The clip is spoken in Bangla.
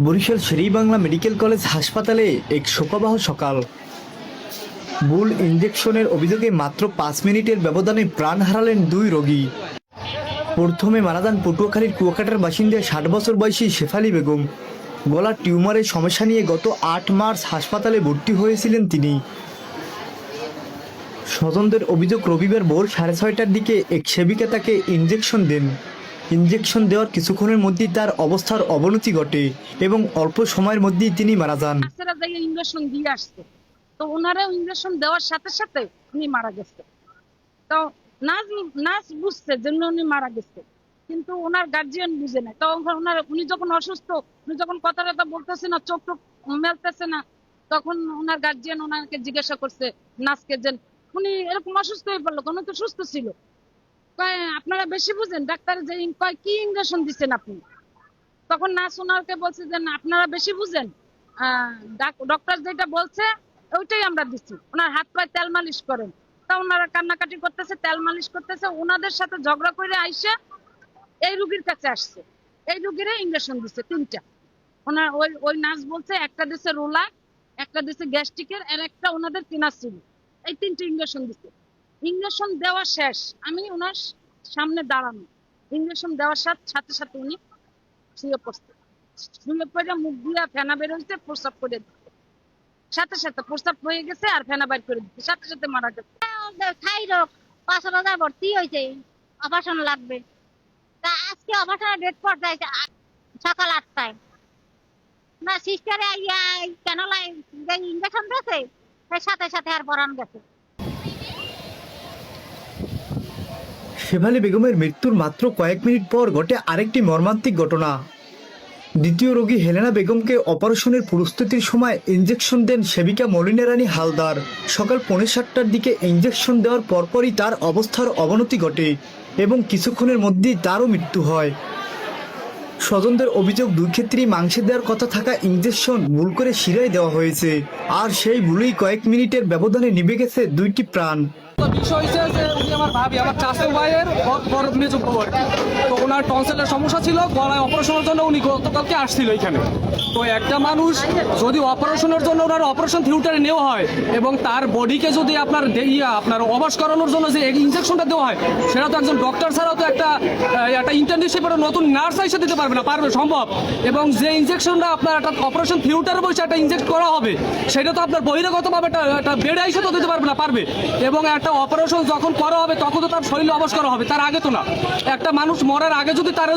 বরিশাল শের-ই-বাংলা মেডিকেল কলেজ হাসপাতালে এক শোকাবহ সকাল। ভুল ইঞ্জেকশনের অভিযোগে মাত্র 5 মিনিটের ব্যবধানে প্রাণ হারালেন দুই রোগী। প্রথমে মারা যান পটুয়াখালীর কুয়াকাটার বাসিন্দা 60 বছর বয়সী শেফালী বেগম। গলার টিউমারের সমস্যা নিয়ে গত 8 মার্চ হাসপাতালে ভর্তি হয়েছিলেন তিনি। স্বজনদের অভিযোগ, রবিবার ভোর 6:30টার দিকে এক সেবিকা তাকে ইঞ্জেকশন দেন। ইঞ্জেকশন দেওয়ার কিছুক্ষণের মধ্যেই তার অবস্থার অবনতি ঘটে এবং অল্প সময়ের মধ্যেই তিনি মারা যান। ইঞ্জেকশন দিয়ে আসছে, তো ওনারা ইঞ্জেকশন দেওয়ার সাথে সাথে উনি মারা গেছে। তো নার্স বুঝছে যে উনি মারা গেছে, কিন্তু ওনার গার্জিয়ান বুঝে না। তো উনি যখন অসুস্থ, উনি যখন কথা বলতেছে না, চোখ টোক মেলতেছে না, তখন ওনার গার্জিয়ান ওনাকে জিজ্ঞাসা করছে নার্সকে যে উনি এরকম অসুস্থ হয়ে পড়লো, উনি তো সুস্থ ছিল। আপনারা বেশি বুঝেন, ডাক্তার যে কি ইঞ্জেকশন দিচ্ছেন আপনি? তখন নার্স ওনাকে বলছে যে আপনারা বেশি বুঝেন, ডক্টর যেটা বলছে ওইটাই আমরা দিচ্ছি। ওনার হাত পায়ে তেল মালিশ করেন। তা ওনারা কান্নাকাটি করতেছে, তেল মালিশ করতেছে। ওনাদের সাথে ঝগড়া করে আইসে এই রুগীর কাছে আসছে, এই রুগীরে ইঞ্জেকশন দিচ্ছে 3টা। ওনার ওই নার্স বলছে একটা দিচ্ছে রোলার, একটা দিচ্ছে গ্যাস্ট্রিকের, আর একটা ওনাদের টিনাসিল। এই 3টে ইঞ্জেকশন দিচ্ছে। ইঞ্জেকশন দেওয়া শেষ, আমি ওনার সামনে দাঁড়ানো। ইঞ্জেকশন দেওয়ার সাথে সাথে উনি শুয়ে পড়ছে। শুয়ে পড়ে মুখ দিয়ে ফেনা বের হয়েছে, প্রস্রাব করে দিচ্ছে। সাথে সাথে প্রস্রাব হয়ে গেছে আর ফেনা বের করে দিচ্ছে, সাথে সাথে মারা গেছে। থাইরয়েড 5,000 ভর্তি হয়েছে, অপারেশন লাগবে। তা আজকে অপারেশনের ডেট পড়ছে সকাল 8টায়। না সিস্টারে কেন ইঞ্জেকশন দিয়েছে, সাথে সাথে আর পরান গেছে। শেফালী বেগমের মৃত্যুর মাত্র কয়েক মিনিট পর ঘটে আরেকটি মর্মান্তিক ঘটনা। দ্বিতীয় রোগী হেলেনা বেগমকে অপারেশনের প্রস্তুতির সময় ইঞ্জেকশন দেন সেবিকা মলিনা রানী হালদার। সকাল 7:45টার দিকে ইঞ্জেকশন দেওয়ার পরপরই তার অবস্থার অবনতি ঘটে এবং কিছুক্ষণের মধ্যেই তারও মৃত্যু হয়। স্বজনদের অভিযোগ, দুই ক্ষেত্রেই মাংসে দেওয়ার কথা থাকা ইঞ্জেকশন ভুল করে শিরায় দেওয়া হয়েছে, আর সেই ভুলেই কয়েক মিনিটের ব্যবধানে নিভে গেছে দুইটি প্রাণ। বিষয় হয়েছে যে উনি আমার ভাবি, আমার চাচা ভাইয়ের বড় মেজো বউ আর কি। তো ওনার টনসিলের সমস্যা ছিল, গলায় অপারেশনের জন্য উনি গতকালকে আসছিল এখানে। তো একটা মানুষ যদি অপারেশনের জন্য ওনার অপারেশন থিয়েটারে নেওয়া হয় এবং তার বডিকে যদি আপনার অবাস করানোর জন্য যে ইঞ্জেকশনটা দেওয়া হয়, সেটা তো একজন ডক্টর ছাড়াও তো একটা ইন্টার্নশিপের নতুন নার্স এসে দিতে পারবে না, পারবে সম্ভব। এবং যে ইঞ্জেকশনটা আপনার একটা অপারেশন থিয়েটারে বসে একটা ইঞ্জেক্ট করা হবে, সেটা তো আপনার বহিরাগতভাবে একটা বেডে এসে তো দিতে পারবে না, পারবে। এবং একটা অপারেশন যখন করা হবে তখন তো তার শরীরে অবশ করা হবে, তার আগে তো না। একটা মানুষ মরার আগে যদি তার